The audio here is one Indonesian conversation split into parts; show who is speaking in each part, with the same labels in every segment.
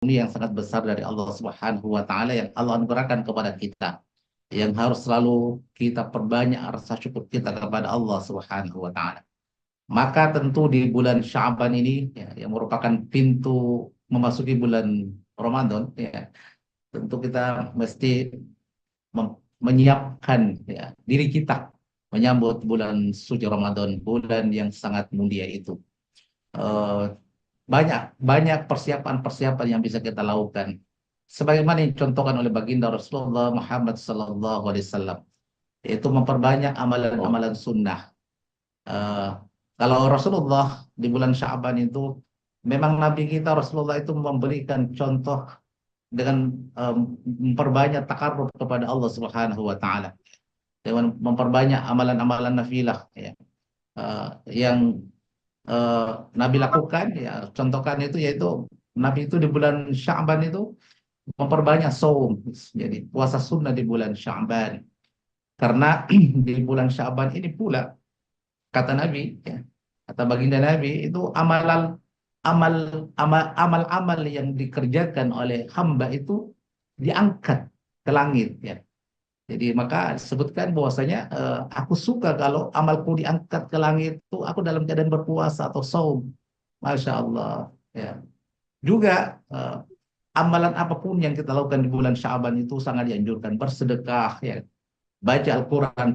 Speaker 1: yang sangat besar dari Allah Subhanahu wa taala yang Allah anugerahkan kepada kita. Yang harus selalu kita perbanyak rasa syukur kita kepada Allah Subhanahu wa taala. Maka tentu di bulan Sya'ban ini ya, yang merupakan pintu memasuki bulan Ramadan ya, tentu kita mesti menyiapkan ya, diri kita menyambut bulan suci Ramadan, bulan yang sangat mulia itu. Eh, banyak banyak persiapan-persiapan yang bisa kita lakukan. Sebagaimana yang dicontohkan oleh baginda Rasulullah Muhammad Sallallahu Alaihi Wasallam, yaitu memperbanyak amalan-amalan sunnah. Eh, kalau Rasulullah di bulan Sya'ban itu, memang Nabi kita Rasulullah itu memberikan contoh dengan memperbanyak takarrub kepada Allah Subhanahu Wa Taala, dengan memperbanyak amalan-amalan nafilah ya, yang eh, Nabi lakukan ya, contohkan itu yaitu Nabi itu di bulan Sya'ban itu memperbanyak saum, jadi puasa sunnah di bulan Sya'ban, karena di bulan Sya'ban ini pula kata Nabi ya, kata baginda Nabi itu amal amal-amal yang dikerjakan oleh hamba itu diangkat ke langit ya. Jadi maka disebutkan bahwasanya aku suka kalau amalku diangkat ke langit itu aku dalam keadaan berpuasa atau saum. Masya Allah ya. Juga amalan apapun yang kita lakukan di bulan Syaban itu sangat dianjurkan, bersedekah ya, baca Al-Quran,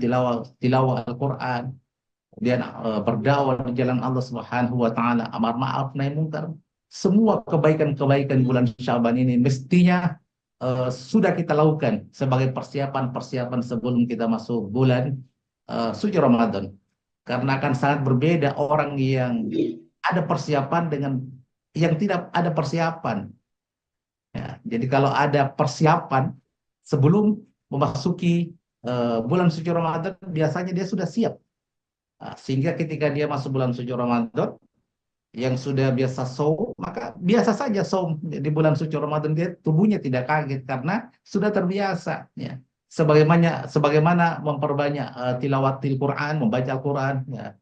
Speaker 1: tilawah Al-Quran, kemudian berdakwah di jalan Allah Subhanahu wa taala, amar ma'ruf nahi munkar. Semua kebaikan-kebaikan di bulan Syaban ini mestinya sudah kita lakukan sebagai persiapan-persiapan sebelum kita masuk bulan suci Ramadan. Karena akan sangat berbeda orang yang ada persiapan dengan yang tidak ada persiapan. Ya, jadi kalau ada persiapan sebelum memasuki bulan suci Ramadan, biasanya dia sudah siap. Nah, sehingga ketika dia masuk bulan suci Ramadan, yang sudah biasa saum, maka biasa saja saum di bulan suci Ramadan, dia tubuhnya tidak kaget karena sudah terbiasa. Ya. Sebagaimana memperbanyak tilawatil Quran, membaca Al-Quran, ya.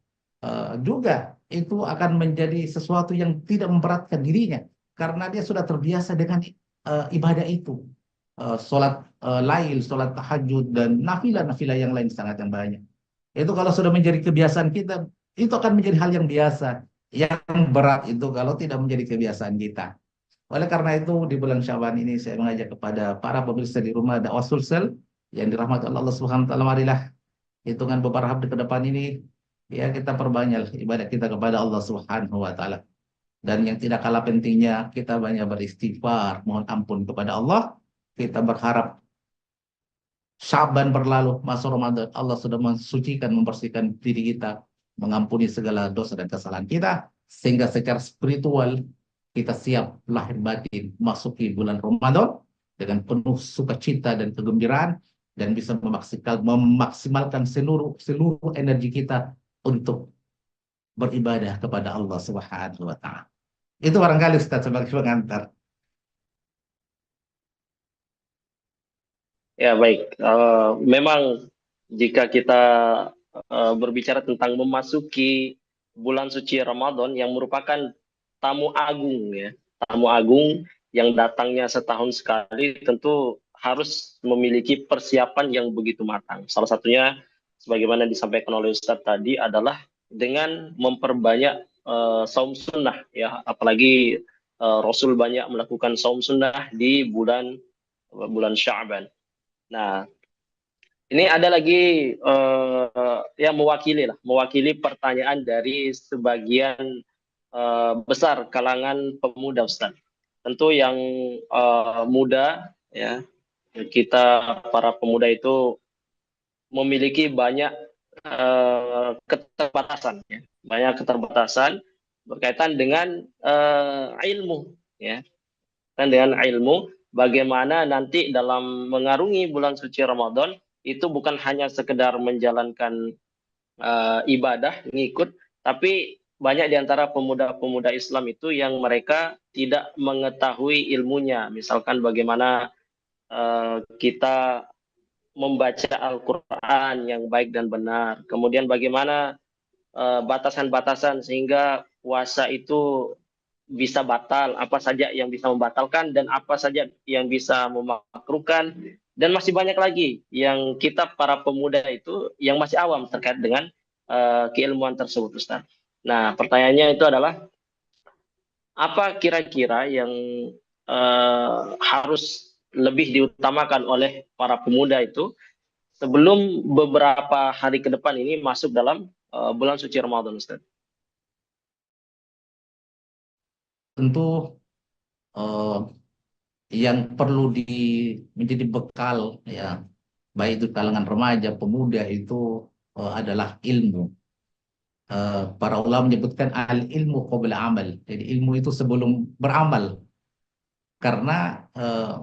Speaker 1: Juga itu akan menjadi sesuatu yang tidak memberatkan dirinya karena dia sudah terbiasa dengan ibadah itu. Sholat lail, sholat tahajud, dan nafilah-nafilah yang lain sangat yang banyak. Itu kalau sudah menjadi kebiasaan kita, itu akan menjadi hal yang biasa. Yang berat itu kalau tidak menjadi kebiasaan kita. Oleh karena itu di bulan Syaban ini saya mengajak kepada para pemirsa di rumah dakwah Sulsel yang dirahmati oleh Allah Subhanahu wa taala, marilah hitungan beberapa hari ke depan ini ya kita perbanyak ibadah kita kepada Allah Subhanahu wa taala. Dan yang tidak kalah pentingnya kita banyak beristighfar, mohon ampun kepada Allah. Kita berharap Syaban berlalu, masuk Ramadan, Allah sudah mensucikan, membersihkan diri kita, mengampuni segala dosa dan kesalahan kita, sehingga secara spiritual kita siap lahir batin masuki bulan Ramadan dengan penuh sukacita dan kegembiraan, dan bisa memaksimalkan seluruh energi kita untuk beribadah kepada Allah Subhanahu wa taala. Itu barangkali Ustaz sebagai pengantar.
Speaker 2: Ya, baik. Memang jika kita berbicara tentang memasuki bulan suci Ramadan yang merupakan tamu agung ya, tamu agung yang datangnya setahun sekali, tentu harus memiliki persiapan yang begitu matang. Salah satunya sebagaimana disampaikan oleh Ustadz tadi adalah dengan memperbanyak saum sunnah ya, apalagi Rasul banyak melakukan saum sunnah di bulan Sya'ban. Nah, ini ada lagi yang mewakili pertanyaan dari sebagian besar kalangan pemuda, Ustaz. Tentu yang muda, ya, kita para pemuda itu memiliki banyak keterbatasan, ya, banyak keterbatasan berkaitan dengan ilmu, ya, dan dengan ilmu. Bagaimana nanti dalam mengarungi bulan suci Ramadan itu bukan hanya sekedar menjalankan ibadah, ngikut, tapi banyak di antara pemuda-pemuda Islam itu yang mereka tidak mengetahui ilmunya. Misalkan bagaimana kita membaca Al-Quran yang baik dan benar. Kemudian bagaimana batasan-batasan sehingga puasa itu bisa batal, apa saja yang bisa membatalkan, dan apa saja yang bisa memakruhkan, dan masih banyak lagi yang kita para pemuda itu yang masih awam terkait dengan keilmuan tersebut, Ustaz. Nah, pertanyaannya itu adalah apa kira-kira yang harus lebih diutamakan oleh para pemuda itu sebelum beberapa hari ke depan ini masuk dalam bulan suci Ramadan, Ustaz?
Speaker 1: Tentu eh, yang perlu menjadi bekal ya, baik itu kalangan remaja, pemuda itu adalah ilmu. Para ulama menyebutkan al ilmu qabla amal. Jadi ilmu itu sebelum beramal. Karena eh,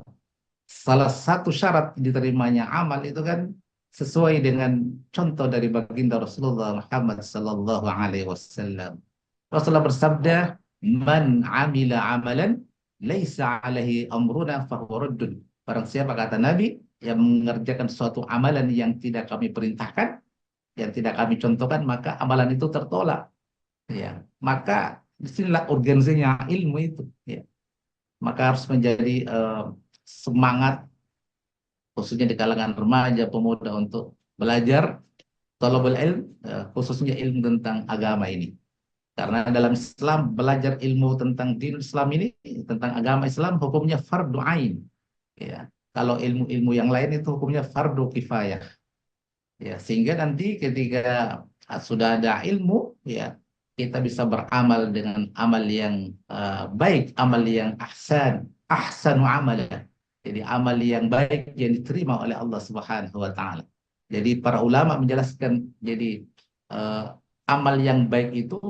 Speaker 1: salah satu syarat diterimanya amal itu kan sesuai dengan contoh dari baginda Rasulullah Muhammad sallallahu alaihi wasallam. Rasulullah bersabda, "Man amila amalan laisa alaihi amruna fahuwa raddun." Barang siapa, kata Nabi, yang mengerjakan suatu amalan yang tidak kami perintahkan, yang tidak kami contohkan, maka amalan itu tertolak. Ya, maka disinilah urgensinya ilmu itu. Ya, maka harus menjadi semangat khususnya di kalangan remaja pemuda untuk belajar talabul ilm, khususnya ilmu tentang agama ini. Karena dalam Islam belajar ilmu tentang din Islam ini, tentang agama Islam, hukumnya fardu ain. Ya, kalau ilmu-ilmu yang lain itu hukumnya fardu kifayah. Ya, sehingga nanti ketika sudah ada ilmu, ya kita bisa beramal dengan amal yang baik, amal yang ahsanu amalan. Jadi amal yang baik yang diterima oleh Allah Subhanahu wa taala. Jadi para ulama menjelaskan, jadi eh, amal yang baik itu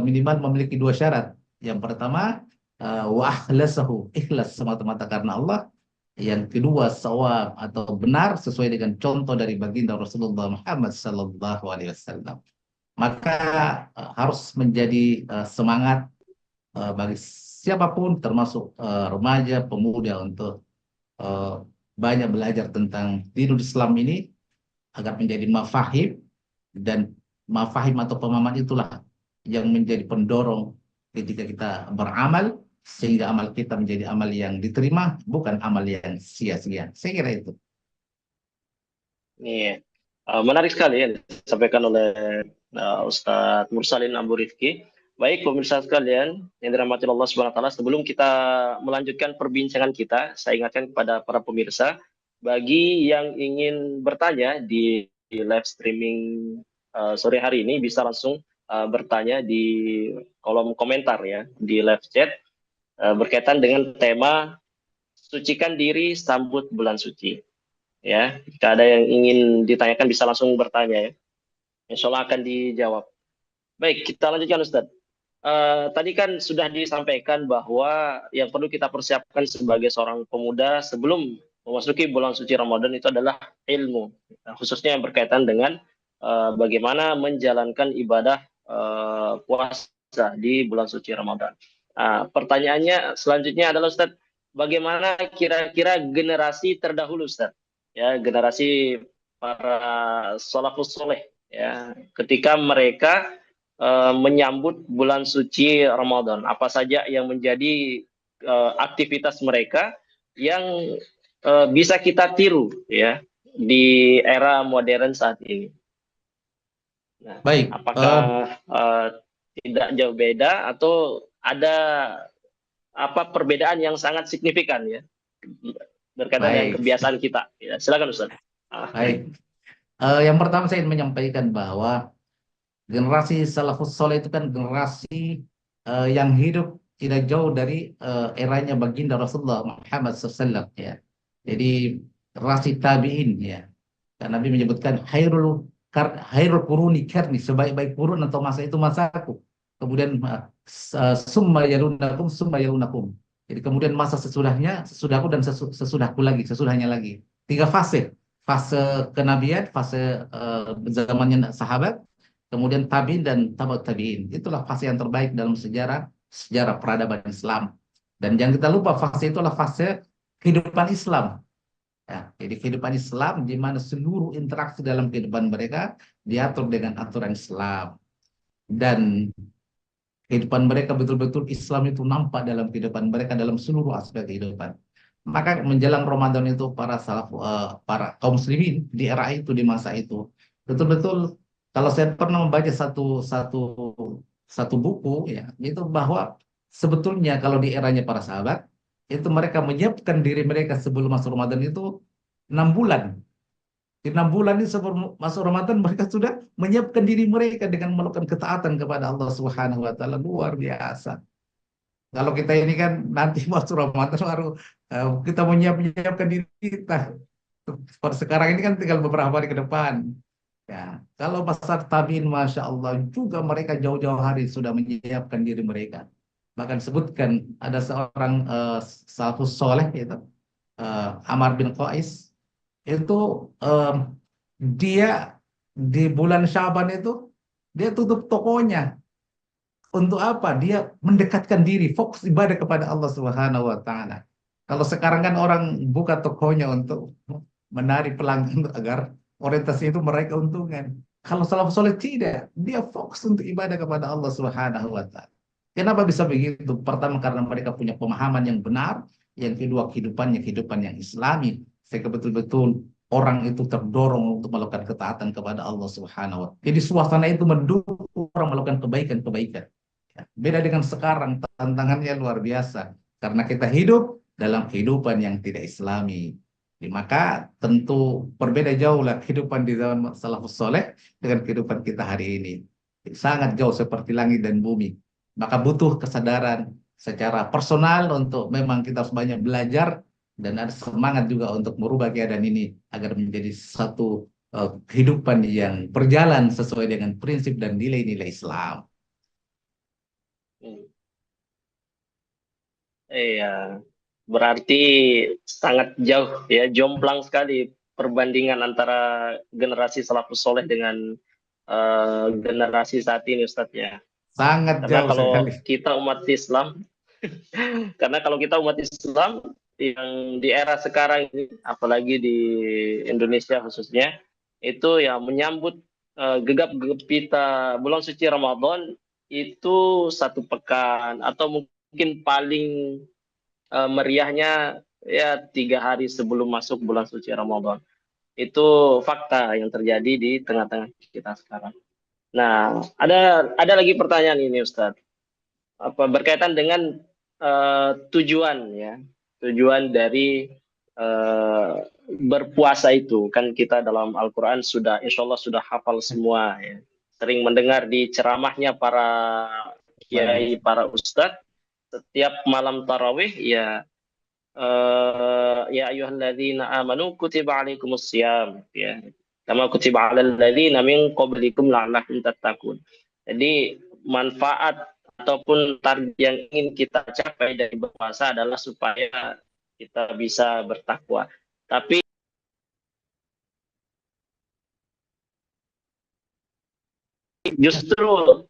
Speaker 1: minimal memiliki dua syarat. Yang pertama, wa akhlasahu, ikhlas semata-mata karena Allah. Yang kedua, sawab atau benar sesuai dengan contoh dari baginda Rasulullah Muhammad sallallahu alaihi wasallam. Maka harus menjadi semangat bagi siapapun, termasuk remaja, pemuda, untuk eh, banyak belajar tentang dinul Islam ini agar menjadi mafahim, dan mafahim atau pemahaman itulah yang menjadi pendorong ketika kita beramal, sehingga amal kita menjadi amal yang diterima, bukan amal yang sia-sia. Saya kira itu.
Speaker 2: Ini menarik sekali yang disampaikan oleh Ustadz Mursalin Abu Rifki. Baik, pemirsa sekalian yang dirahmati Allah Subhanahu wa taala, sebelum kita melanjutkan perbincangan kita, saya ingatkan kepada para pemirsa, bagi yang ingin bertanya di live streaming sore hari ini, bisa langsung bertanya di kolom komentar ya, di live chat berkaitan dengan tema sucikan diri sambut bulan suci. Ya, jika ada yang ingin ditanyakan bisa langsung bertanya ya. Insya Allah akan dijawab. Baik, kita lanjutkan Ustadz. Tadi kan sudah disampaikan bahwa yang perlu kita persiapkan sebagai seorang pemuda sebelum memasuki bulan suci Ramadan itu adalah ilmu, khususnya yang berkaitan dengan bagaimana menjalankan ibadah puasa di bulan suci Ramadan. Pertanyaannya selanjutnya adalah Ustadz, bagaimana kira-kira generasi terdahulu Ustadz? Ya, generasi para salafus soleh ya, ketika mereka menyambut bulan suci Ramadan. Apa saja yang menjadi aktivitas mereka yang bisa kita tiru ya di era modern saat ini. Nah,
Speaker 1: Baik,
Speaker 2: apakah tidak jauh beda atau ada apa perbedaan yang sangat signifikan ya berkaitan dengan
Speaker 1: baik,
Speaker 2: kebiasaan kita? Ya, silakan Ustaz.
Speaker 1: baik. Yang pertama saya ingin menyampaikan bahwa generasi salafus soleh itu kan generasi yang hidup tidak jauh dari eranya baginda Rasulullah Muhammad SAW, ya. Jadi generasi tabi'in, ya. Dan Nabi menyebutkan khairul quruni karni, sebaik-baik kurun atau masa itu masaku. Kemudian summa yalunakum. Jadi kemudian masa sesudahnya, sesudahku, dan sesudahku lagi, sesudahnya lagi. Tiga fase. Fase kenabian, fase zamannya sahabat, kemudian tabiin dan tabiut tabiin. Itulah fase yang terbaik dalam sejarah sejarah peradaban Islam. Dan jangan kita lupa, fase itu adalah fase kehidupan Islam. Ya, jadi kehidupan Islam di mana seluruh interaksi dalam kehidupan mereka diatur dengan aturan Islam. Dan Kehidupan mereka betul-betul Islam itu nampak dalam kehidupan mereka dalam seluruh aspek kehidupan. Maka menjelang Ramadan itu para kaum muslimin di era itu, di masa itu betul-betul, kalau saya pernah membaca satu satu satu buku ya, itu bahwa sebetulnya kalau di eranya para sahabat itu mereka menyiapkan diri mereka sebelum masuk Ramadan itu 6 bulan. Di 6 bulan ini sebelum masuk Ramadan mereka sudah menyiapkan diri mereka dengan melakukan ketaatan kepada Allah Subhanahu wa taala, luar biasa. Kalau kita ini kan nanti masuk Ramadan baru kita menyiapkan diri kita. Seperti sekarang ini kan tinggal beberapa hari ke depan. Ya, kalau pasar tabiin, masya Allah juga mereka jauh-jauh hari sudah menyiapkan diri mereka. Bahkan sebutkan ada seorang salafus soleh itu Amar bin Qais itu, eh, dia di bulan Syaban itu dia tutup tokonya. Untuk apa? Dia mendekatkan diri, fokus ibadah kepada Allah Subhanahu wa taala. Kalau sekarang kan orang buka tokonya untuk menarik pelanggan agar orientasi itu meraih keuntungan. Kalau salafus soleh tidak, dia fokus untuk ibadah kepada Allah Subhanahu wa taala. Kenapa bisa begitu? Pertama karena mereka punya pemahaman yang benar, yang kedua kehidupannya kehidupan yang Islami. Sehingga betul-betul orang itu terdorong untuk melakukan ketaatan kepada Allah Subhanahu wa taala. Jadi suasana itu mendukung orang melakukan kebaikan-kebaikan. Ya, beda dengan sekarang, tantangannya luar biasa. Karena kita hidup dalam kehidupan yang tidak Islami. Maka tentu berbeda jauh lah kehidupan di zaman salafus soleh dengan kehidupan kita hari ini. Sangat jauh seperti langit dan bumi. Maka butuh kesadaran secara personal untuk memang kita harus banyak belajar dan ada semangat juga untuk merubah keadaan ini agar menjadi satu kehidupan yang berjalan sesuai dengan prinsip dan nilai-nilai Islam.
Speaker 2: Hmm. Iya, berarti sangat jauh ya, jomplang sekali perbandingan antara generasi salafus soleh dengan generasi saat ini, Ustadz ya.
Speaker 1: Sangat
Speaker 2: Karena
Speaker 1: jauh
Speaker 2: kalau
Speaker 1: sekali.
Speaker 2: kita umat Islam, karena kalau kita umat Islam yang di era sekarang ini, apalagi di Indonesia khususnya, itu ya menyambut gegap gempita bulan suci Ramadan itu 1 pekan atau mungkin paling meriahnya ya 3 hari sebelum masuk bulan suci Ramadan. Itu fakta yang terjadi di tengah-tengah kita sekarang. Nah, ada lagi pertanyaan ini, Ustadz. Berkaitan dengan tujuan ya, tujuan dari berpuasa itu. Kan kita dalam Al-Quran sudah, insya Allah sudah hafal semua ya. Sering mendengar di ceramahnya para kiai,
Speaker 1: Baik.
Speaker 2: para ustadz, setiap malam tarawih ya, ya ayyuhalladzina amanu kutiba alaikumusiyam ya. Kama kutiba alal ladzina min qablikum la'allakum tattaqun. Jadi manfaat ataupun target yang ingin kita capai dari berpuasa adalah supaya kita bisa bertakwa. Tapi justru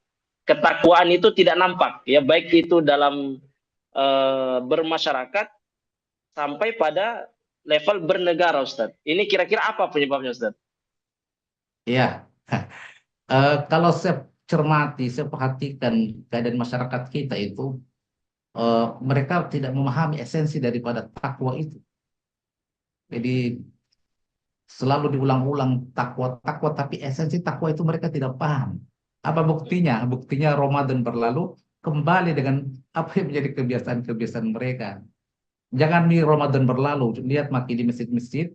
Speaker 2: ketakwaan itu tidak nampak ya, baik itu dalam bermasyarakat sampai pada level bernegara, Ustadz. Ini kira-kira apa penyebabnya, Ustadz?
Speaker 1: Ya, kalau saya cermati, saya perhatikan keadaan masyarakat kita itu, mereka tidak memahami esensi daripada takwa itu. Jadi selalu diulang-ulang takwa, takwa, tapi esensi takwa itu mereka tidak paham. Apa buktinya? Buktinya Ramadan berlalu, kembali dengan apa yang menjadi kebiasaan-kebiasaan mereka. Jangan di Ramadan berlalu, lihat makin di masjid-masjid,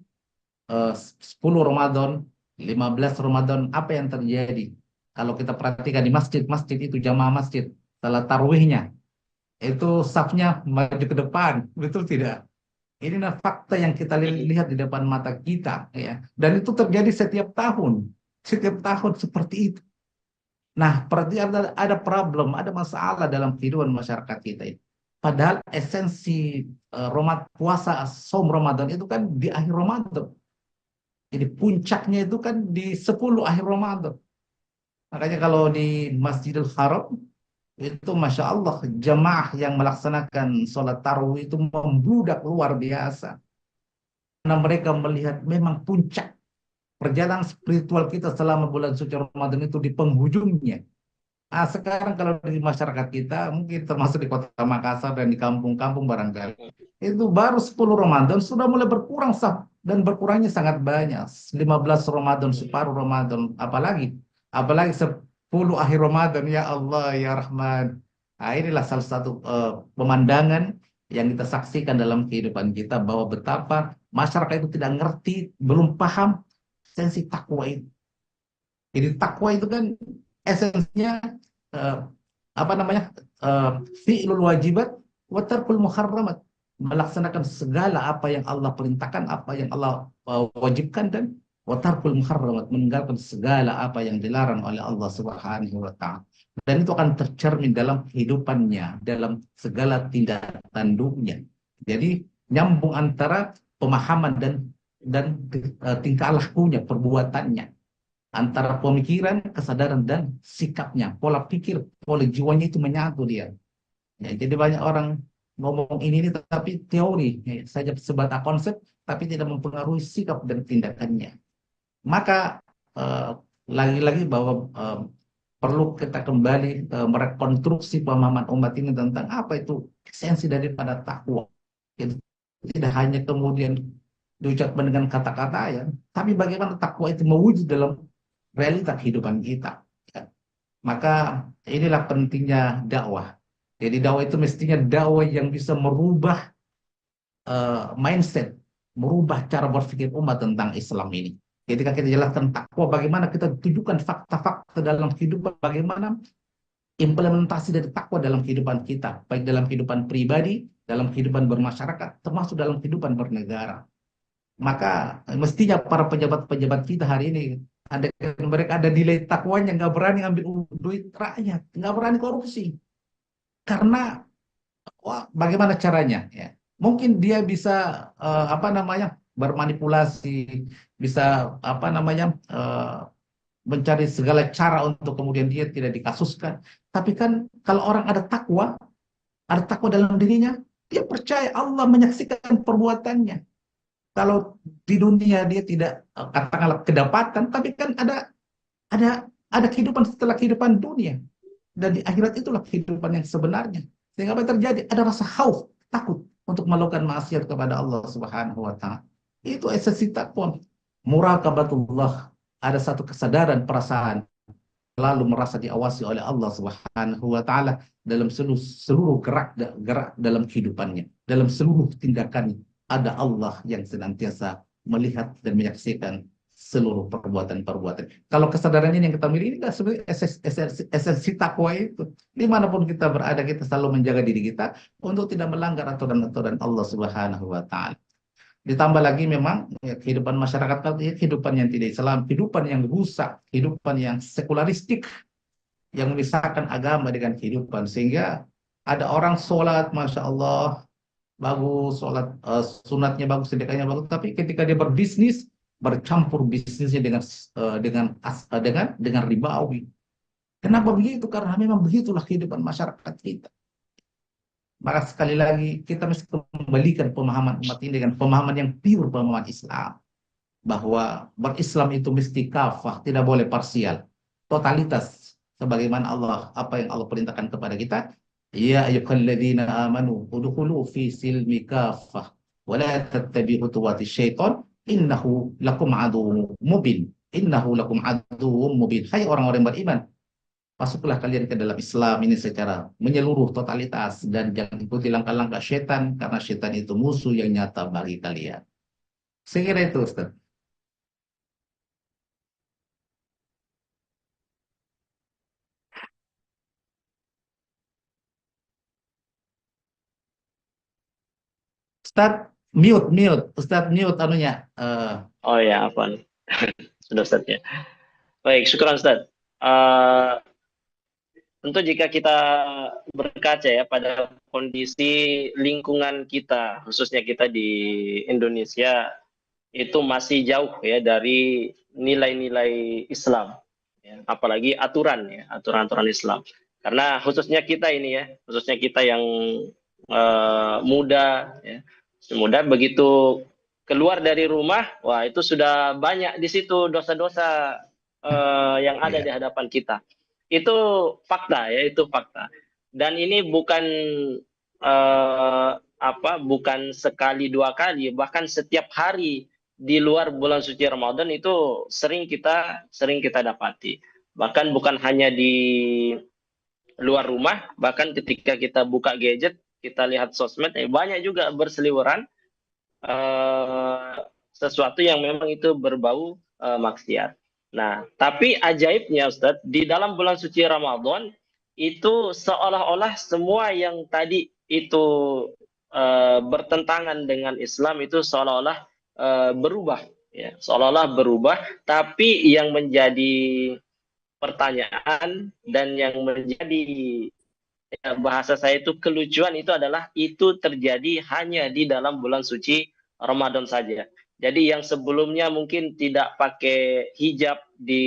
Speaker 1: 10 Ramadan, 15 Ramadan, apa yang terjadi? Kalau kita perhatikan di masjid-masjid itu, jamaah masjid, salat tarawihnya, itu safnya maju ke depan, betul tidak? Inilah fakta yang kita lihat di depan mata kita, ya. Dan itu terjadi setiap tahun seperti itu. Nah, berarti ada problem, ada masalah dalam kehidupan masyarakat kita itu. Padahal esensi puasa saum Ramadan itu kan di akhir Ramadan. Jadi puncaknya itu kan di 10 akhir Ramadan. Makanya kalau di Masjidil Haram itu Masya Allah jemaah yang melaksanakan sholat tarawih itu membludak luar biasa. Karena mereka melihat memang puncak perjalanan spiritual kita selama bulan suci Ramadan itu di penghujungnya. Sekarang kalau di masyarakat kita, mungkin termasuk di kota Makassar dan di kampung-kampung barangkali, itu baru 10 Ramadan sudah mulai berkurang dan berkurangnya sangat banyak. 15 Ramadan, separuh Ramadan, apalagi 10 akhir Ramadan, ya Allah, ya Rahman. Inilah salah satu pemandangan yang kita saksikan dalam kehidupan kita bahwa betapa masyarakat itu tidak ngerti, belum paham sensi takwa itu. Jadi takwa itu kan esensinya eh, apa namanya eh, fi'lul wajibat wa tarkul muharramat, melaksanakan segala apa yang Allah perintahkan, apa yang Allah wajibkan, dan wa tarkul muharramat, meninggalkan segala apa yang dilarang oleh Allah Subhanahu wa taala. Dan itu akan tercermin dalam kehidupannya, dalam segala tindak tanduknya. Jadi nyambung antara pemahaman dan tingkah lakunya, perbuatannya, antara pemikiran, kesadaran, dan sikapnya, pola pikir, pola jiwanya itu menyatu dia. Ya, jadi banyak orang ngomong ini tapi teori, ya, saja sebatas konsep, tapi tidak mempengaruhi sikap dan tindakannya. Maka eh, lagi-lagi bahwa perlu kita kembali merekonstruksi pemahaman umat ini tentang apa itu esensi daripada takwa. Itu tidak hanya kemudian diucapkan dengan kata-kata ya, tapi bagaimana takwa itu mewujud dalam realita kehidupan kita. Ya. Maka inilah pentingnya dakwah. Jadi dakwah itu mestinya dakwah yang bisa merubah mindset, merubah cara berpikir umat tentang Islam ini. Ketika kita jelaskan takwa, bagaimana kita tunjukkan fakta-fakta dalam kehidupan, bagaimana implementasi dari takwa dalam kehidupan kita, baik dalam kehidupan pribadi, dalam kehidupan bermasyarakat, termasuk dalam kehidupan bernegara. Maka mestinya para pejabat-pejabat kita hari ini ada, mereka ada nilai takwanya, nggak berani ambil duit rakyat, nggak berani korupsi. Karena wah, bagaimana caranya? Ya, mungkin dia bisa apa namanya bermanipulasi, bisa apa namanya mencari segala cara untuk kemudian dia tidak dikasuskan. Tapi kan kalau orang ada takwa dalam dirinya, dia percaya Allah menyaksikan perbuatannya. Kalau di dunia dia tidak katakanlah kedapatan, tapi kan ada kehidupan setelah kehidupan dunia, dan di akhirat itulah kehidupan yang sebenarnya. Sehingga apa yang terjadi? Ada rasa khauf, takut untuk melakukan maksiat kepada Allah Subhanahu wa taala. Itu esensi takwa. Muraqabatullah, ada satu kesadaran perasaan lalu merasa diawasi oleh Allah Subhanahu wa taala dalam seluruh gerak dalam kehidupannya, dalam seluruh tindakannya. Ada Allah yang senantiasa melihat dan menyaksikan seluruh perbuatan-perbuatan. Kalau kesadaran ini yang kita miliki, ini kan sebenarnya esensi takwa itu. Dimanapun kita berada, kita selalu menjaga diri kita untuk tidak melanggar aturan-aturan Allah Subhanahu wa taala. Ditambah lagi memang ya, kehidupan masyarakat kita, kehidupan yang tidak Islam, kehidupan yang rusak, kehidupan yang sekularistik, yang memisahkan agama dengan kehidupan. Sehingga ada orang sholat, Masya Allah, bagus, sholat sunatnya bagus, sedekahnya bagus, tapi ketika dia berbisnis, bercampur bisnisnya dengan ribawi. Kenapa begitu? Karena memang begitulah kehidupan masyarakat kita. Maka sekali lagi kita mesti kembalikan pemahaman umat ini dengan pemahaman yang pure, pemahaman Islam. Bahwa berislam itu mesti kafah, tidak boleh parsial. Totalitas, sebagaimana apa yang Allah perintahkan kepada kita. Ya ayyuhalladzina amanu udkhulu fi silmi kafah wa la tattabi'u khutuwati syaitan innahu lakum aduwwum mubin. Innahu lakum aduwwum mubin. Hai orang-orang beriman, masuklah kalian ke dalam Islam ini secara menyeluruh, totalitas, dan jangan ikuti langkah-langkah setan, karena setan itu musuh yang nyata bagi kalian. Saya kira itu, Ustaz. Ustaz, mute, Ustaz, mute anunya.
Speaker 2: Oh ya, apa nih? Sudah Ustaz ya. Baik, syukuran Ustaz. Eh, tentu jika kita berkaca ya pada kondisi lingkungan kita, khususnya kita di Indonesia, itu masih jauh ya dari nilai-nilai Islam, ya. Apalagi aturan ya, aturan-aturan Islam. Karena khususnya kita ini ya, khususnya kita yang muda, ya, muda begitu keluar dari rumah, wah itu sudah banyak di situ dosa-dosa yang ada di hadapan kita. Itu fakta ya, itu fakta. Dan ini bukan bukan sekali dua kali, bahkan setiap hari di luar bulan suci Ramadan itu sering kita dapati. Bahkan bukan hanya di luar rumah, bahkan ketika kita buka gadget, kita lihat sosmed, banyak juga berseliweran eh, sesuatu yang memang itu berbau maksiat. Nah, tapi ajaibnya Ustadz, di dalam bulan suci Ramadan itu seolah-olah semua yang tadi itu bertentangan dengan Islam itu seolah-olah berubah, ya, seolah-olah berubah. Tapi yang menjadi pertanyaan dan yang menjadi, bahasa saya itu kelucuan itu adalah itu terjadi hanya di dalam bulan suci Ramadan saja. Jadi yang sebelumnya mungkin tidak pakai hijab di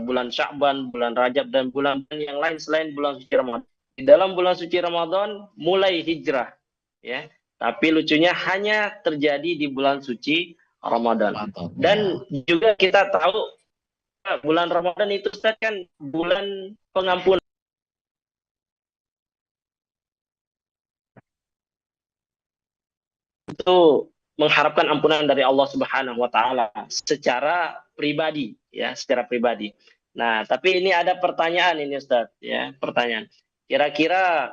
Speaker 2: bulan Sya'ban, bulan Rajab dan bulan yang lain selain bulan suci Ramadan. Di dalam bulan suci Ramadan mulai hijrah, ya. Tapi lucunya hanya terjadi di bulan suci Ramadan.
Speaker 1: Mantap,
Speaker 2: Dan
Speaker 1: ya.
Speaker 2: juga kita tahu bulan Ramadan itu Ustaz kan bulan pengampunan, itu mengharapkan ampunan dari Allah Subhanahu wa taala secara pribadi, ya, secara pribadi. Nah, tapi ini ada pertanyaan ini Ustaz, ya, pertanyaan. Kira-kira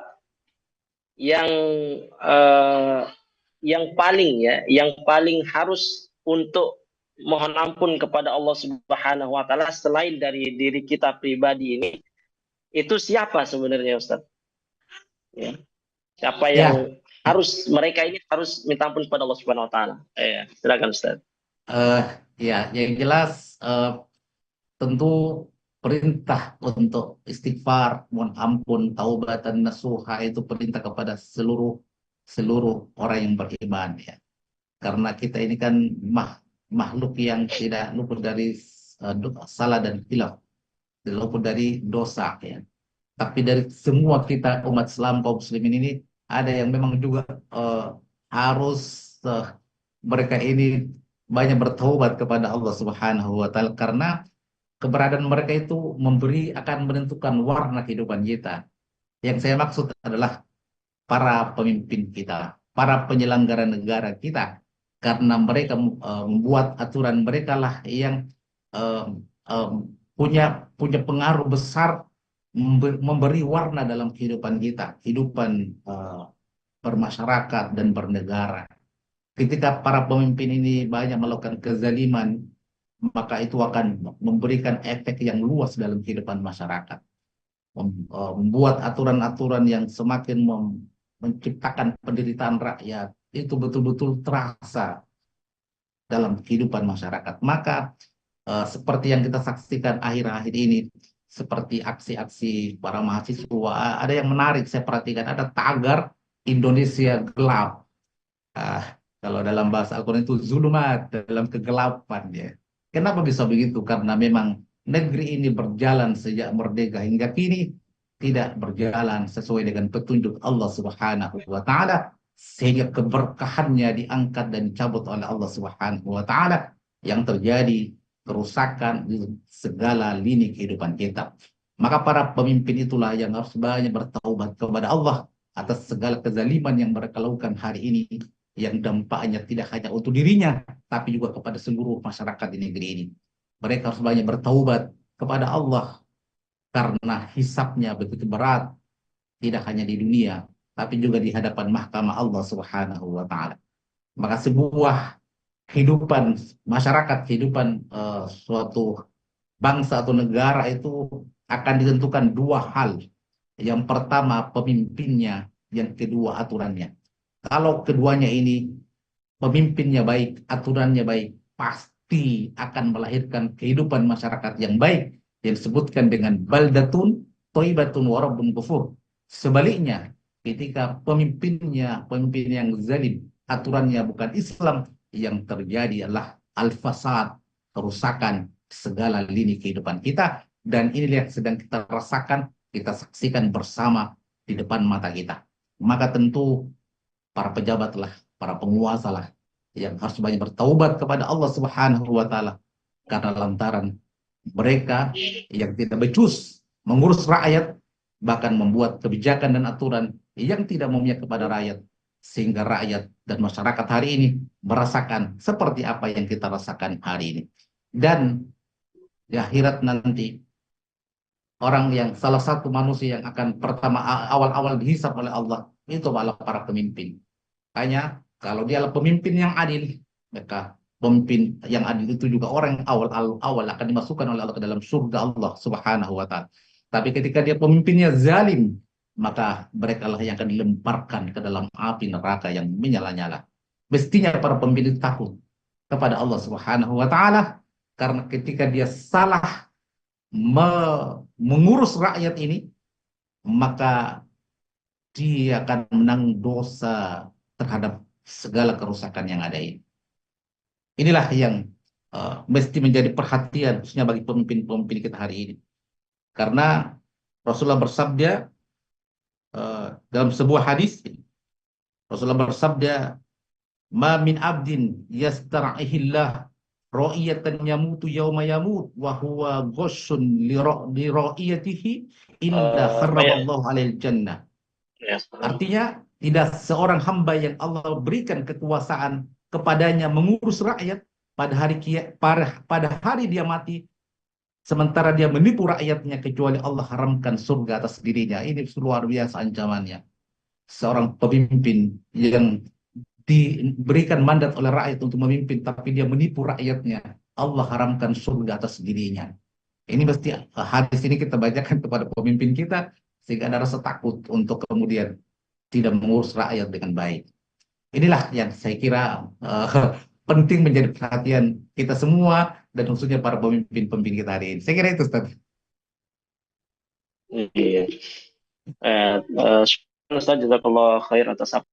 Speaker 2: yang eh, yang paling harus untuk mohon ampun kepada Allah Subhanahu wa taala selain dari diri kita pribadi ini, itu siapa sebenarnya Ustaz? Ya. Siapa
Speaker 1: Ya,
Speaker 2: yang mereka ini harus minta ampun kepada Allah Subhanahu wa taala. Silakan Ustaz.
Speaker 1: eh, ya, yang jelas tentu perintah untuk istighfar, mohon ampun, taubat dan nasuha itu perintah kepada seluruh seluruh orang yang beriman, ya. Karena kita ini kan makhluk yang tidak luput dari salah dan hilaf, tidak luput dari dosa, ya. Tapi dari semua kita umat Islam kaum muslimin ini ada yang memang juga eh, harus eh, mereka ini banyak bertaubat kepada Allah Subhanahu wa taala, karena keberadaan mereka itu akan menentukan warna kehidupan kita. Yang saya maksud adalah para pemimpin kita, para penyelenggara negara kita, karena mereka membuat aturan, mereka lah yang eh, eh, punya pengaruh besar, memberi warna dalam kehidupan kita, kehidupan bermasyarakat dan bernegara. Ketika para pemimpin ini banyak melakukan kezaliman, maka itu akan memberikan efek yang luas dalam kehidupan masyarakat. Membuat aturan-aturan yang semakin menciptakan penderitaan rakyat, itu betul-betul terasa dalam kehidupan masyarakat. Maka seperti yang kita saksikan akhir-akhir ini, seperti aksi-aksi para mahasiswa, ada yang menarik saya perhatikan, ada tagar Indonesia gelap. Kalau dalam bahasa Al-Quran itu zulumat, dalam kegelapan, ya. Kenapa bisa begitu? Karena memang negeri ini berjalan sejak merdeka hingga kini tidak berjalan sesuai dengan petunjuk Allah Subhanahu wa taala, sehingga keberkahannya diangkat dan dicabut oleh Allah Subhanahu wa taala, yang terjadi kerusakan di segala lini kehidupan kita. Maka para pemimpin itulah yang harus banyak bertaubat kepada Allah atas segala kezaliman yang mereka lakukan hari ini, yang dampaknya tidak hanya untuk dirinya, tapi juga kepada seluruh masyarakat di negeri ini. Mereka harus banyak bertaubat kepada Allah, karena hisabnya begitu berat, tidak hanya di dunia, tapi juga di hadapan mahkamah Allah Subhanahu wa Ta'ala. Maka sebuah kehidupan masyarakat, kehidupan suatu bangsa atau negara itu akan ditentukan dua hal. Yang pertama pemimpinnya, yang kedua aturannya. Kalau keduanya ini, pemimpinnya baik, aturannya baik, pasti akan melahirkan kehidupan masyarakat yang baik, yang disebutkan dengan baldatun thayyibatun wa rabbun ghafur. Sebaliknya, ketika pemimpin yang zalim, aturannya bukan Islam, yang terjadi adalah al-fasad, kerusakan segala lini kehidupan kita, dan inilah yang sedang kita rasakan, kita saksikan bersama di depan mata kita. Maka tentu para pejabat lah, para penguasa lah, yang harus banyak bertaubat kepada Allah Subhanahu wa taala, karena lantaran mereka yang tidak becus mengurus rakyat, bahkan membuat kebijakan dan aturan yang tidak memihak kepada rakyat, sehingga rakyat dan masyarakat hari ini merasakan seperti apa yang kita rasakan hari ini. Dan di akhirat nanti, orang yang salah satu manusia yang akan pertama awal-awal dihisap oleh Allah itu adalah para pemimpin. Hanya kalau dia adalah pemimpin yang adil, maka pemimpin yang adil itu juga orang yang awal akan dimasukkan oleh Allah ke dalam surga Allah Subhanahu wa taala. Tapi ketika dia pemimpinnya zalim, maka mereka lah yang akan dilemparkan ke dalam api neraka yang menyala-nyala. Mestinya para pemimpin takut kepada Allah Subhanahu wa taala, karena ketika dia salah mengurus rakyat ini, maka dia akan menanggung dosa terhadap segala kerusakan yang ada ini. Inilah yang mesti menjadi perhatian khususnya bagi pemimpin-pemimpin kita hari ini. Karena Rasulullah bersabda dalam sebuah hadis, Rasulullah bersabda, "Ma min abdin yastar'ihillah ra'iyatan yamutu yawma yamut wa huwa ghashun li ra'iyatihi illa
Speaker 2: Ya,
Speaker 1: kharramallahu alaihi jannah."
Speaker 2: ya.
Speaker 1: Artinya, tidak seorang hamba yang Allah berikan kekuasaan kepadanya mengurus rakyat pada hari dia mati, sementara dia menipu rakyatnya, kecuali Allah haramkan surga atas dirinya. Ini luar biasa ancamannya. Seorang pemimpin yang diberikan mandat oleh rakyat untuk memimpin, tapi dia menipu rakyatnya, Allah haramkan surga atas dirinya. Ini mesti hadis ini kita bacakan kepada pemimpin kita, sehingga ada rasa takut untuk kemudian tidak mengurus rakyat dengan baik. Inilah yang saya kira penting menjadi perhatian kita semua, dan khususnya para pemimpin-pemimpin kita hari ini. Saya kira itu, Ustaz.
Speaker 2: Iya. Syukran Ustaz, jazakallah khair atas apa.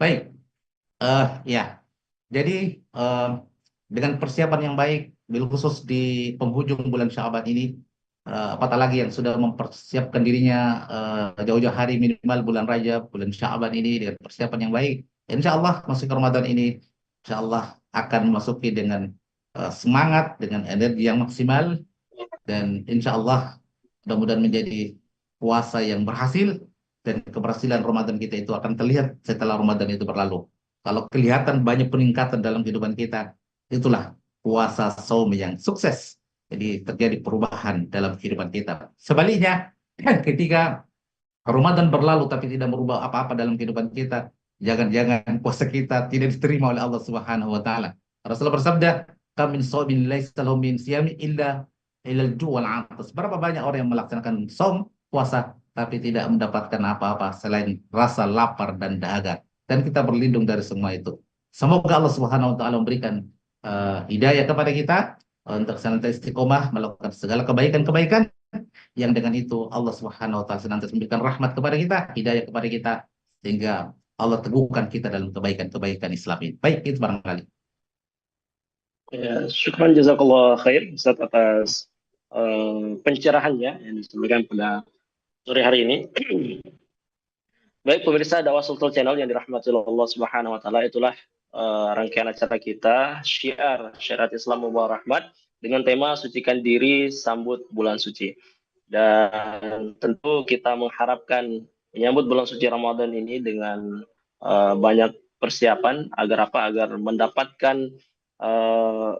Speaker 1: Baik, ya. Jadi eh, dengan persiapan yang baik, bil khusus di penghujung bulan Sya'ban ini, apatah lagi yang sudah mempersiapkan dirinya jauh-jauh hari, minimal bulan Rajab, bulan Sya'ban ini dengan persiapan yang baik, insya Allah masuk ke Ramadan ini, insya Allah akan memasuki dengan semangat, dengan energi yang maksimal, dan insya Allah mudah-mudahan menjadi puasa yang berhasil, dan keberhasilan Ramadan kita itu akan terlihat setelah Ramadan itu berlalu. Kalau kelihatan banyak peningkatan dalam kehidupan kita, itulah puasa saum yang sukses. Jadi terjadi perubahan dalam kehidupan kita. Sebaliknya, ketika Ramadan berlalu tapi tidak merubah apa-apa dalam kehidupan kita, jangan-jangan puasa kita tidak diterima oleh Allah Subhanahu wa taala. Rasulullah bersabda, "Kam min shaumin laisa lahu min siyami illa ilal ju' wal 'atas." Berapa banyak orang yang melaksanakan saum, puasa, tapi tidak mendapatkan apa-apa selain rasa lapar dan dahaga. Dan kita berlindung dari semua itu. Semoga Allah Subhanahu wa taala memberikan hidayah kepada kita untuk senantiasa istiqomah melakukan segala kebaikan-kebaikan, yang dengan itu Allah Subhanahu wa taala senantiasa memberikan rahmat kepada kita, hidayah kepada kita, sehingga Allah teguhkan kita dalam kebaikan-kebaikan Islam ini. Baik, itu barangkali.
Speaker 2: Ya, syukran jazakallah khair Ustaz atas pencerahannya yang disampaikan pada sore hari ini. Baik pemirsa Dakwah Sultan Channel yang dirahmati Allah Subhanahu wa taala, itulah rangkaian acara kita Syiar Syariat Islam Membawa Rahmat dengan tema sucikan diri sambut bulan suci. Dan tentu kita mengharapkan menyambut bulan suci Ramadan ini dengan banyak persiapan agar apa? Agar mendapatkan uh,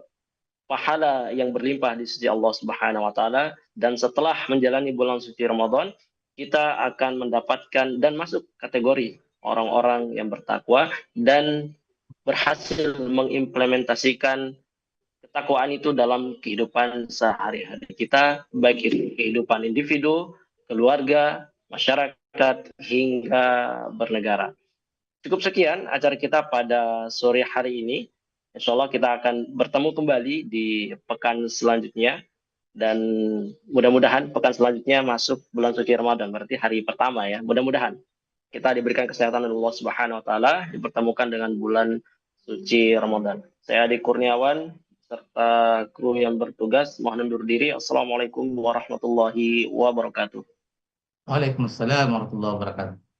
Speaker 2: pahala yang berlimpah di sisi Allah Subhanahu wa taala, dan setelah menjalani bulan suci Ramadan kita akan mendapatkan dan masuk kategori orang-orang yang bertakwa dan berhasil mengimplementasikan ketakwaan itu dalam kehidupan sehari-hari kita, baik itu kehidupan individu, keluarga, masyarakat, hingga bernegara. Cukup sekian acara kita pada sore hari ini. Insya Allah kita akan bertemu kembali di pekan selanjutnya. Dan mudah-mudahan pekan selanjutnya masuk bulan suci Ramadan, berarti hari pertama ya. Mudah-mudahan kita diberikan kesehatan dari Allah Subhanahu wa taala, dipertemukan dengan bulan suci Ramadan. Saya Adi Kurniawan serta kru yang bertugas mohon undur diri. Assalamualaikum warahmatullahi wabarakatuh.
Speaker 1: Waalaikumsalam warahmatullahi wabarakatuh.